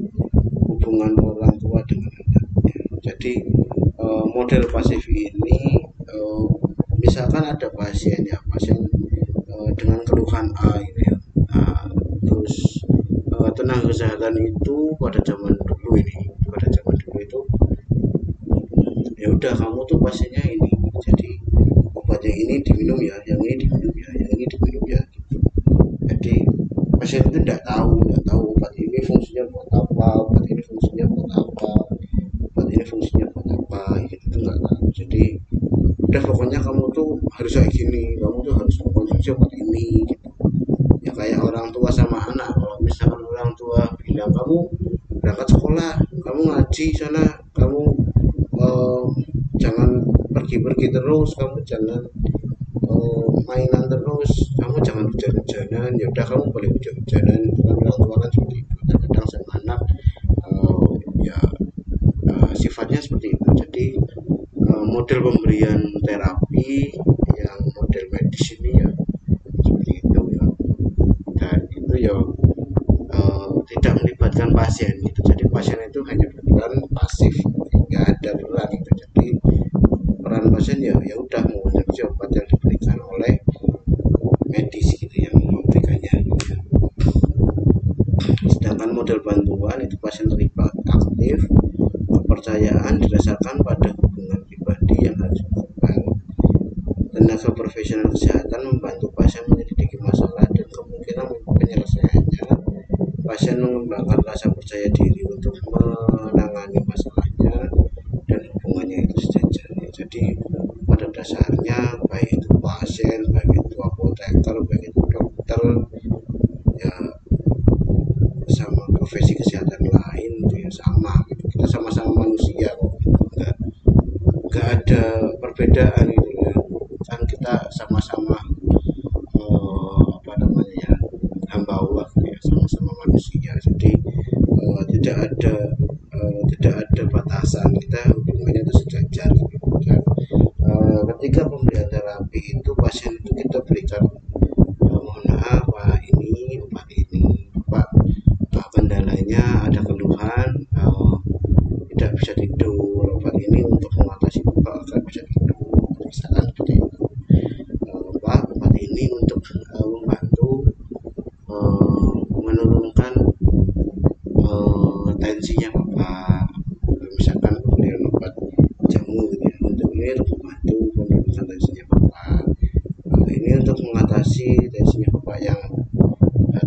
hubungan orang tua dengan anaknya. Jadi model pasif ini, misalkan ada pasien dengan keluhan A ini ya. Terus tenaga kesehatan itu pada zaman dulu itu ya udah, kamu tuh pasiennya ini, jadi obat yang ini diminum ya, yang ini diminum ya, yang ini diminum ya gitu. Jadi pasien itu tidak tahu obat ini fungsinya buat apa, obat ini fungsinya buat apa, obat ini fungsinya buat apa gitu, itu nggak tahu. Jadi udah, pokoknya kamu tuh harus kayak gini, kamu tuh harus mengkonsumsi obat ini gitu. orang tua sama anak. Kalau misalkan orang tua bilang kamu berangkat sekolah, kamu ngaji sana, kamu eh, jangan pergi-pergi terus, kamu jangan mainan terus, kamu jangan hujan-hujanan, ya udah kamu boleh hujan-hujanan. Kan orang tua kan seperti itu. Terkadang sama anak ya sifatnya seperti itu. Jadi model pemberian terapi yang model medis ini ya seperti itu ya, dan itu ya tidak melibatkan pasien gitu. Jadi pasien itu hanya berperan pasif, nggak ada peran itu. Jadi peran pasien ya ya udah mengonsumsi obat yang diberikan oleh medis gitu yang memberikannya gitu ya. Sedangkan model bantuan itu pasien terlibat aktif, kepercayaan didasarkan pada hubungan pribadi yang harus berkembang. Tenaga profesional kesehatan membantu pasien menyelidiki masalah dan kemungkinan penyelesaiannya. Pasien mengembangkan rasa percaya diri untuk menangani masalahnya dan hubungannya itu sejajar. Jadi pada dasarnya baik itu pasien, baik itu apoteker, baik itu dokter, ya sama profesi kesehatan lain itu ya sama gitu. Kita sama-sama manusia kok, nggak ada perbedaan gitu ya. Kan kita sama-sama apa namanya ya, hamba Allah gitu ya, sama-sama manusia. Jadi tidak ada batasan, kita hubungannya itu sejajar gitu. Dan ketika pemberian terapi itu pasien itu kita berikan mohon maaf Pak, ini obat ini Pak, kendalanya ada keluhan tidak bisa tidur, obat ini untuk mengatasi Bapak agar bisa tidur, misalkan seperti itu. Pak, obat ini untuk membantu menurunkan tensinya Bapak, misalkan pemberian obat jamu gitu ya, untuk ini untuk membantu menurunkan tensinya Bapak, ini untuk mengatasi tensinya Bapak yang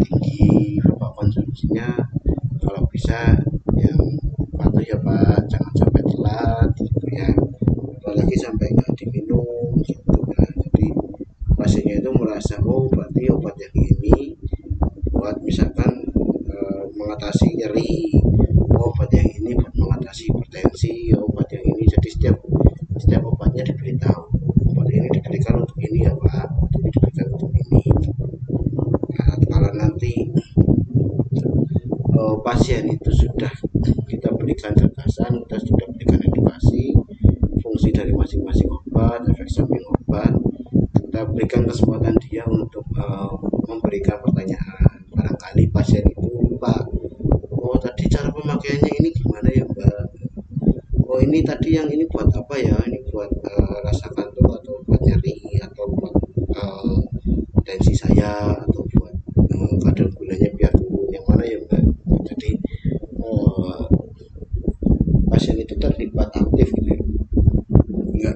tinggi, Bapak konsumsinya kalau bisa yang patuh ya Pak, jangan sampai telat gitu ya, apalagi sampai nggak diminum gitu ya. Jadi pasiennya itu merasa oh berarti obat yang ini buat misalkan mengatasi nyeri, oh, obat yang ini buat mengatasi hipertensi, obat yang ini. Jadi setiap obatnya diberitahu obat ini diberikan untuk ini ya Pak, obat ini diberikan untuk ini. Nah, kalau nanti pasien itu sudah kita berikan gagasan, kita sudah berikan edukasi fungsi dari masing-masing obat, efek samping obat, kita berikan kesempatan dia untuk memberikan pertanyaan. Barangkali pasien itu lupa, oh tadi cara pemakaiannya ini gimana ya Mbak, oh ini tadi yang ini buat apa ya, ini buat rasa kantuk atau buat nyeri atau buat tensi saya atau buat kadar gulanya biar turun, yang mana ya Mbak. Jadi pasien itu terlibat aktif gitu ya.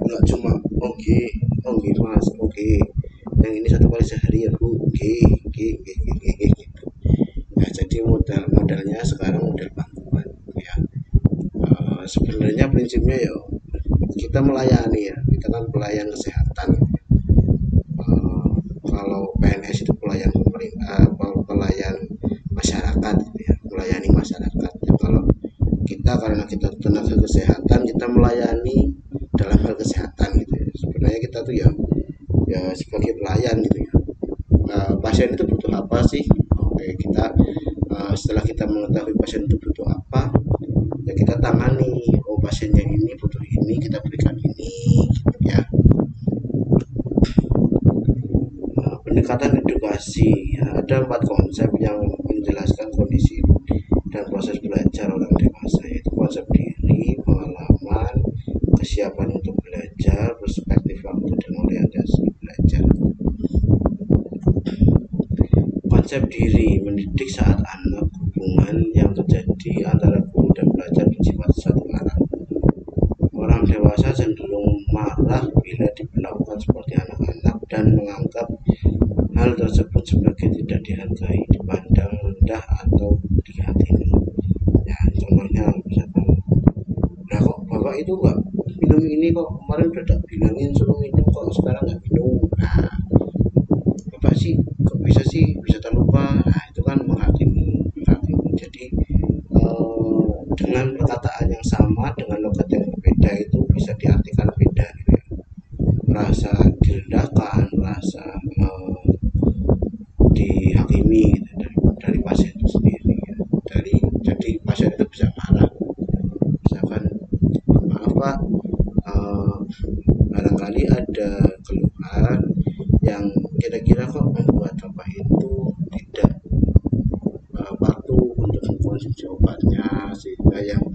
Nggak cuma oke Mas, oke yang ini 1 kali sehari ya Bu, oke gitu ya. Jadi modalnya sekarang model bantuan ya. Sebenarnya prinsipnya ya kita melayani ya, kita kan pelayan kesehatan. Kalau PNS itu pelayan pemerintah, pelayan masyarakat gitu ya, melayani masyarakat ya. Kalau kita karena kita tenaga kesehatan, kita melayani dalam hal kesehatan gitu ya. Sebenarnya kita tuh ya sebagai pelayan gitu ya. Pasien itu butuh apa sih, oke kita setelah kita mengetahui pasien itu butuh apa ya kita tangani. Oh pasiennya ini butuh ini, kita berikan ini gitu ya. Pendekatan edukasi ya, ada 4 konsep yang menjelaskan kondisi dan proses belajar orang dewasa, yaitu konsep diri, pengalaman, kesiapan untuk belajar, perspektif waktu, dan orientasi belajar. Konsep diri mendidik saat anak, hubungan yang terjadi antara guru dan pelajar bersifat satu arah. Orang dewasa cenderung marah bila diperlakukan seperti anak-anak dan menganggap hal tersebut sebagai tidak dihargai, dipandang rendah atau dihakimi. Ya, contohnya misalkan, nah kok bapak itu nggak minum ini, kok kemarin udah tak bilangin suruh minum kok sekarang nggak minum. Nah, bapak sih kok bisa sih bisa terlupa. Nah, kira-kira kok membuat bapak itu tidak patuh untuk mengkonsumsi obatnya, sehingga yang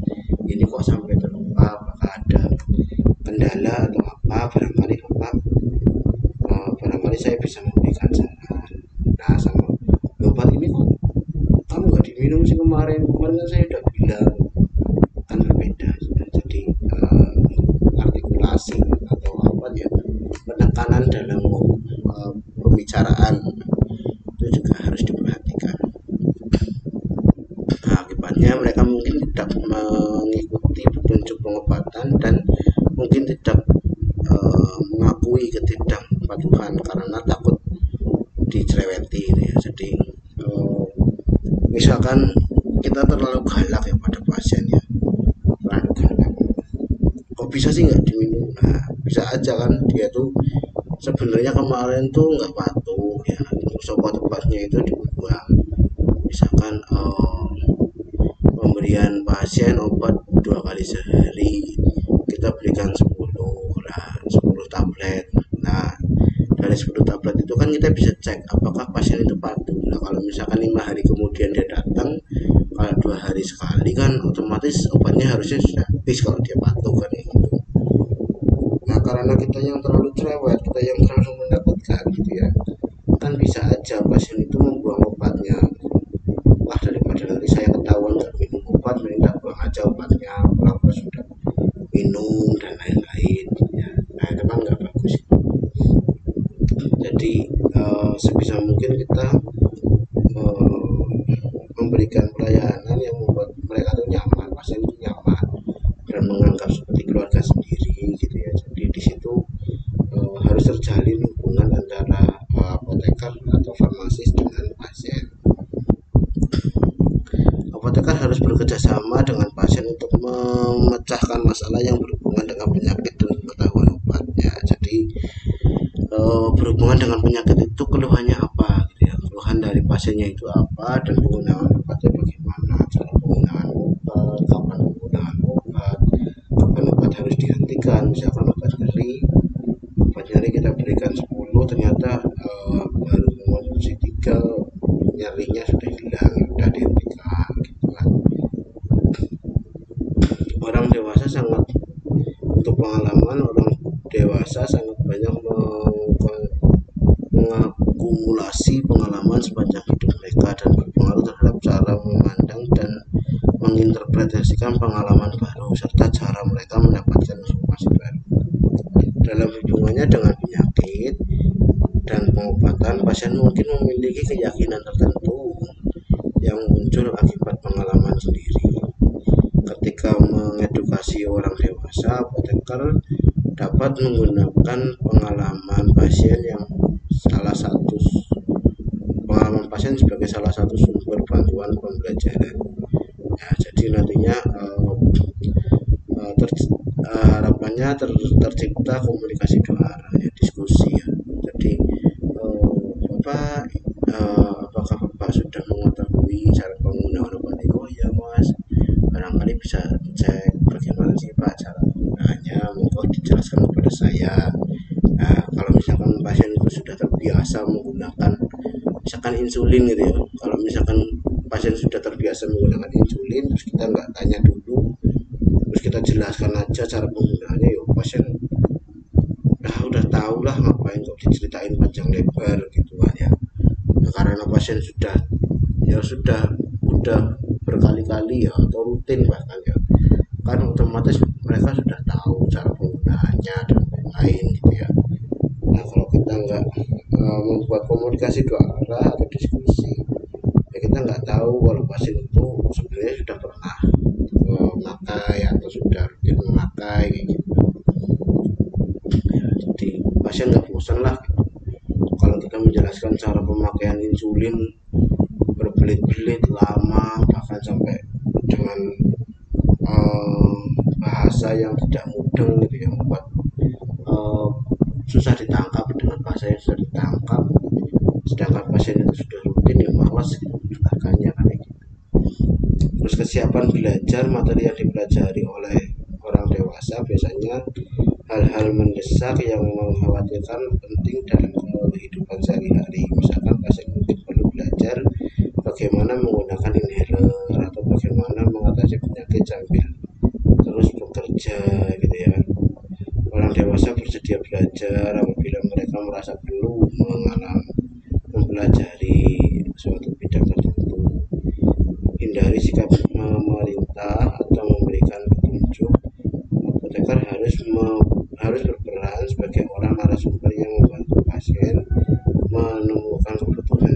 ini kok sampai terluka, apakah ada kendala atau apa, barangkali saya bisa memberikan saran. Nah, sama obat ini kok kamu nggak diminum sih kemarin kemarin kan saya udah bilang, kan berbeda. Jadi artikulasi atau apa ya, penekanan dalam pembicaraan itu juga harus diperhatikan. Nah, akibatnya mereka mungkin tidak mengikuti petunjuk pengobatan dan mungkin tidak mengakui ketidakpatuhan karena takut dicereweti ya. Jadi misalkan kita terlalu galak ya pada pasien ya, terlalu galak, kok bisa sih nggak diminum. Nah, bisa aja kan dia tuh sebenarnya kemarin tuh nggak patuh ya, terus obat-obatnya itu dibuang. Misalkan pemberian pasien obat 2 kali sehari, kita berikan 10 tablet. Nah, dari 10 tablet itu kan kita bisa cek apakah pasien itu patuh. Nah, kalau misalkan 5 hari kemudian dia datang, kalau 2 hari sekali kan otomatis obatnya harusnya sudah habis kalau dia patuh kan ya gitu. Nah, karena kita yang terlalu cerewet, kita yang terlalu menakutkan gitu ya, kan bisa aja pasien itu membuang obatnya. Wah, daripada nanti saya ketahuan nggak minum obat, mending tak buang aja obatnya kalau sudah minum dan lain-lain ya. Nah, itu kan nggak bagus. Jadi sebisa mungkin kita memberikan pelayanan yang membuat mereka tuh nyaman, pasien itu nyaman dan menganggap seperti keluarga sendiri gitu ya. Jadi di situ harus terjalin hubungan antara apoteker atau farmasis dengan pasien. Apoteker harus bekerja sama dengan pasien untuk memecahkan masalah yang berhubungan dengan penyakit dan pengetahuan obatnya. Jadi berhubungan dengan penyakit itu keluhannya apa gitu ya, keluhan dari pasiennya itu apa, dan penggunaan obatnya bagaimana, cara penggunaan obat, kapan penggunaan obat, kapan obat harus dihentikan. Misalkan obat nyeri kita berikan 10, ternyata baru mengonsumsi 3, nyerinya sudah hilang, sudah dihentikan gitu kan. Orang dewasa sangat, untuk pengalaman orang dewasa sangat banyak mengakumulasi pengalaman sepanjang hidup mereka dan berpengaruh terhadap cara memandang dan menginterpretasikan pengalaman baru serta cara mereka mendapatkan informasi baru. Dalam hubungannya dengan penyakit dan pengobatan, pasien mungkin memiliki keyakinan tertentu yang muncul akibat pengalaman sendiri. Ketika mengedukasi orang dewasa, apoteker dapat menggunakan pengalaman pasien sebagai salah satu sumber bantuan pembelajaran. Ya, jadi nantinya harapannya tercipta komunikasi dua arah ya, diskusi ya. Jadi apakah Bapak sudah mengetahui cara penggunaan obat ini? Oh ya Mas, barangkali bisa dicek bagaimana sih Pak cara penggunaannya, monggo dijelaskan kepada saya. Nah, kalau misalkan pasien itu sudah terbiasa menggunakan misalkan insulin gitu ya, kalau misalkan pasien sudah terbiasa menggunakan insulin, terus kita nggak tanya dulu, terus kita jelaskan aja cara penggunaannya, ya pasien udah tahu lah, ngapain kok diceritain panjang lebar gitu kan ya. Nah, karena pasien udah berkali-kali ya, atau rutin bahkan ya, kan otomatis mereka sudah tahu cara penggunaannya dan lain-lain gitu ya. Nah, kalau kita nggak membuat komunikasi dua arah atau diskusi, ya kita nggak tahu kalau pasien itu sebenarnya sudah pernah memakai atau sudah rutin memakai gitu. Ya, jadi pasien nggak bosan lah gitu. Kalau kita menjelaskan cara pemakaian insulin berbelit-belit lama, bahkan sampai dengan bahasa yang tidak mudeng gitu, yang membuat susah ditangkap, dengan bahasa yang susah ditangkap, sedangkan pasien itu sudah rutin, ya malas gitu mendengarkannya kan gitu. Terus kesiapan belajar materi yang dipelajari oleh orang dewasa biasanya hal-hal mendesak yang mengkhawatirkan penting dalam kehidupan sehari-hari. Misalkan pasien mungkin perlu belajar bagaimana menggunakan inhaler atau bagaimana mengatasi penyakit sambil terus bekerja gitu ya. Orang dewasa bersedia belajar apabila mereka merasa perlu mempelajari suatu bidang tertentu. Hindari sikap memerintah atau memberikan petunjuk. Apoteker harus berperan sebagai orang narasumber yang membantu pasien menemukan kebutuhan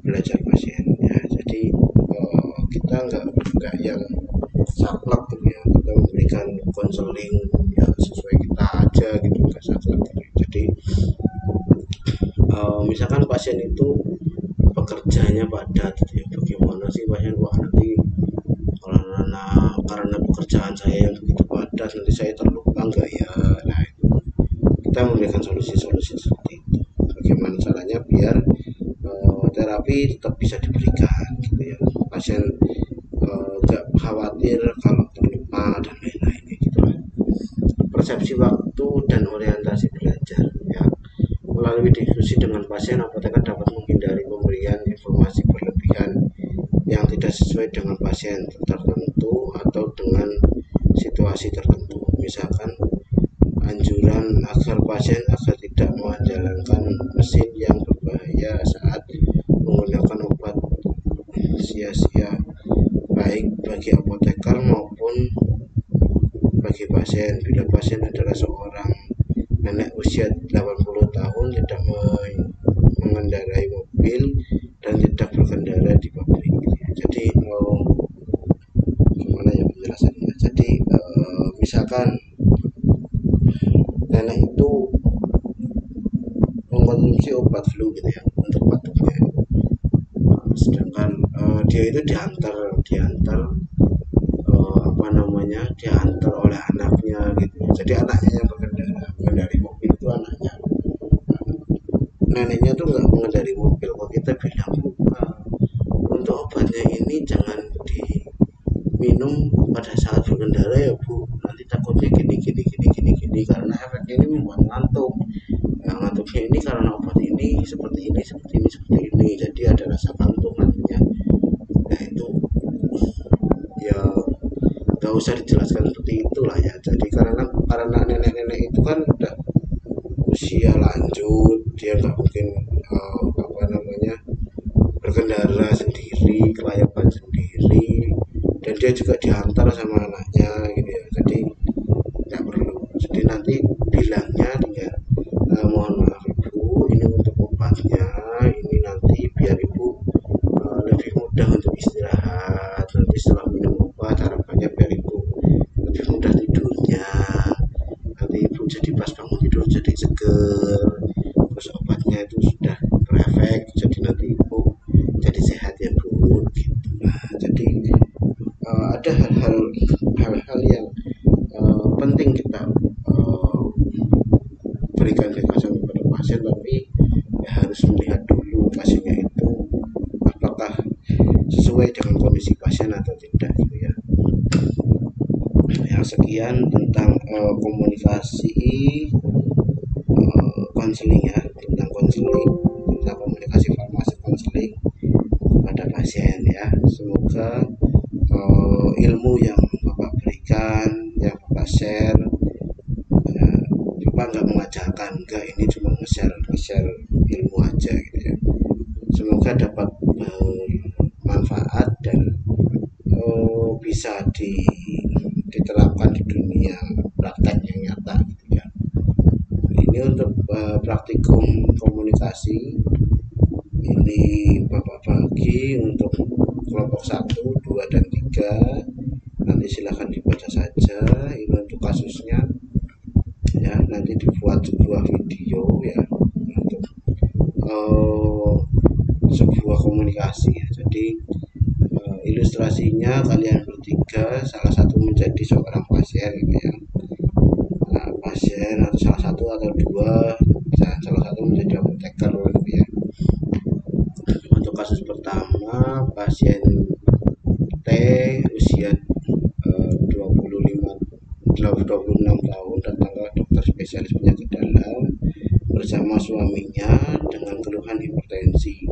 belajar pasien ya. Jadi kita nggak yang saklek gitu ya, kita memberikan konseling ya sesuai kita aja gitu, nggak saklek gitu. Jadi misalkan pasien itu pekerjaannya padat gitu ya, bagaimana sih pasien kok nanti karena pekerjaan saya yang begitu padat nanti saya terlupa enggak ya. Nah itu kita memberikan solusi-solusi seperti itu, bagaimana caranya biar terapi tetap bisa diberikan gitu ya, pasien nggak khawatir kalau terlupa dan lain-lain gitu lah. Persepsi waktu dan orientasi belajar ya, melalui diskusi dengan pasien apoteker dapat menghindari pemberian informasi berlebihan yang tidak sesuai dengan pasien tertentu atau dengan situasi tertentu. Misalkan anjuran agar pasien agar tidak menjalankan mesin yang berbahaya saat menggunakan obat sia-sia, baik bagi apoteker maupun bagi pasien. Bila pasien adalah seorang nenek usia 80 tahun tidak mengendarai mobil dan tidak berkendara di pabrik. Jadi gimana ya penjelasannya? Jadi misalkan nenek itu mengkonsumsi obat flu gitu ya untuk batuknya, sedangkan dia itu diantar diantar oleh anaknya gitu. Jadi anaknya yang mengendari mobil itu anaknya. Neneknya tuh nggak mengendari mobil, kok kita bilang untuk obatnya ini jangan diminum pada saat berkendara ya Bu, nanti takutnya gini karena efeknya ini membuat ngantuk. Nah, ngantuknya ini karena obat ini seperti ini, jadi ada rasa kantuk nantinya. Nah itu ya nggak usah dijelaskan seperti itulah ya. Jadi karena nenek-nenek itu kan udah usia lanjut, dia nggak mungkin berkendara sendiri, kelayakan sendiri, dan dia juga diantar sama anaknya gitu ya. Jadi nggak perlu. Jadi nanti bilangnya dia mohon maaf Ibu, ini untuk obatnya, ini nanti biar Ibu lebih mudah untuk istirahat. Nanti setelah minum obat harapannya biar Ibu lebih mudah tidurnya. Nanti Ibu jadi pas bangun tidur jadi seger. Terus obatnya itu sudah berefek, jadi nanti Ibu jadi sehat ya Bu. Gitu. Nah, jadi ada hal-hal yang penting kita berikan edukasi kepada pasien, tapi ya harus melihat dulu pasiennya itu apakah sesuai dengan kondisi pasien atau tidak gitu ya. Yang sekian tentang komunikasi konseling ya, tentang komunikasi farmasi konseling kepada pasien ya. Semoga ilmu yang Bapak berikan, yang Bapak share, Bapak nggak mengajarkan, enggak, ini cuma nge-share ilmu aja gitu ya. Semoga dapat bermanfaat dan bisa diterapkan di dunia praktek yang nyata gitu ya. Ini untuk praktikum komunikasi ini Bapak bagi untuk kelompok 1, 2, dan 3. Nanti silahkan dibaca saja. Ini untuk kasusnya ya, nanti dibuat sebuah video ya untuk sebuah komunikasi ya. Jadi ilustrasinya kalian bertiga, salah satu menjadi seorang pasien gitu ya. Nah, pasien atau salah satu atau dua, salah satu menjadi apoteker gitu ya. Untuk kasus pertama, pasien T usia 26 tahun bersama suaminya dengan keluhan hipertensi,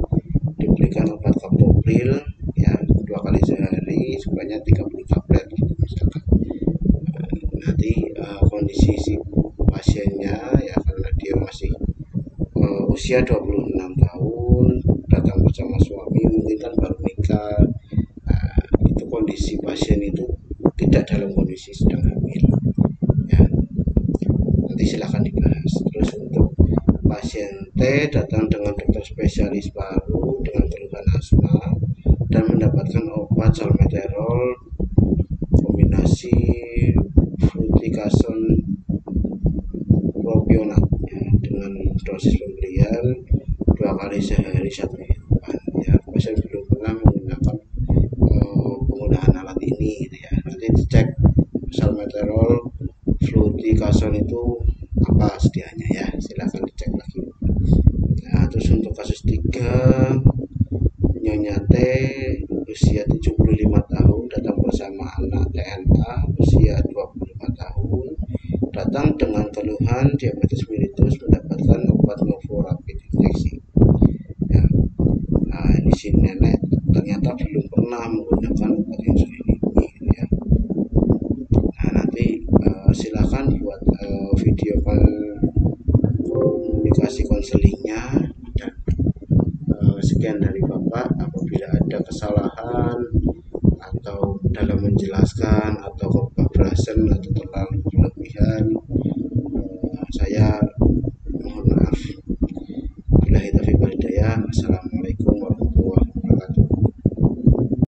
diberikan obat kaptopril ya 2 kali sehari sebanyak 30 tablet gitu misalkan. Nanti kondisi si pasiennya ya karena dia masih usia 26 tahun, datang bersama suami, mungkin kan baru nikah. Itu kondisi pasien itu tidak dalam kondisi sedang hamil ya, nanti silahkan dibahas. Terus untuk pasien T datang dengan dokter spesialis paru dengan keluhan asma dan mendapatkan obat salmeterol kombinasi fluticasone propionat ya, dengan dosis pemberian 2 kali sehari 1 mingguan ya. Pasien belum pernah menggunakan penggunaan alat ini gitu ya. Nanti dicek salmeterol fluticasone itu apa sedianya ya, silahkan dicek lagi. Nah, terus untuk kasus 3 Nyonya T usia 75 tahun datang bersama anak TNA usia 25 tahun, datang dengan keluhan diabetes mellitus, mendapatkan obat novorapid injeksi ya. Nah, di sini nenek ternyata belum pernah menggunakan obat insulin ini ya. Nah, nanti silakan buat video komunikasi konselingnya. Dan sekian dari Bapak. Apabila ada kesalahan atau dalam menjelaskan atau kebablasan atau terlalu berlebihan, saya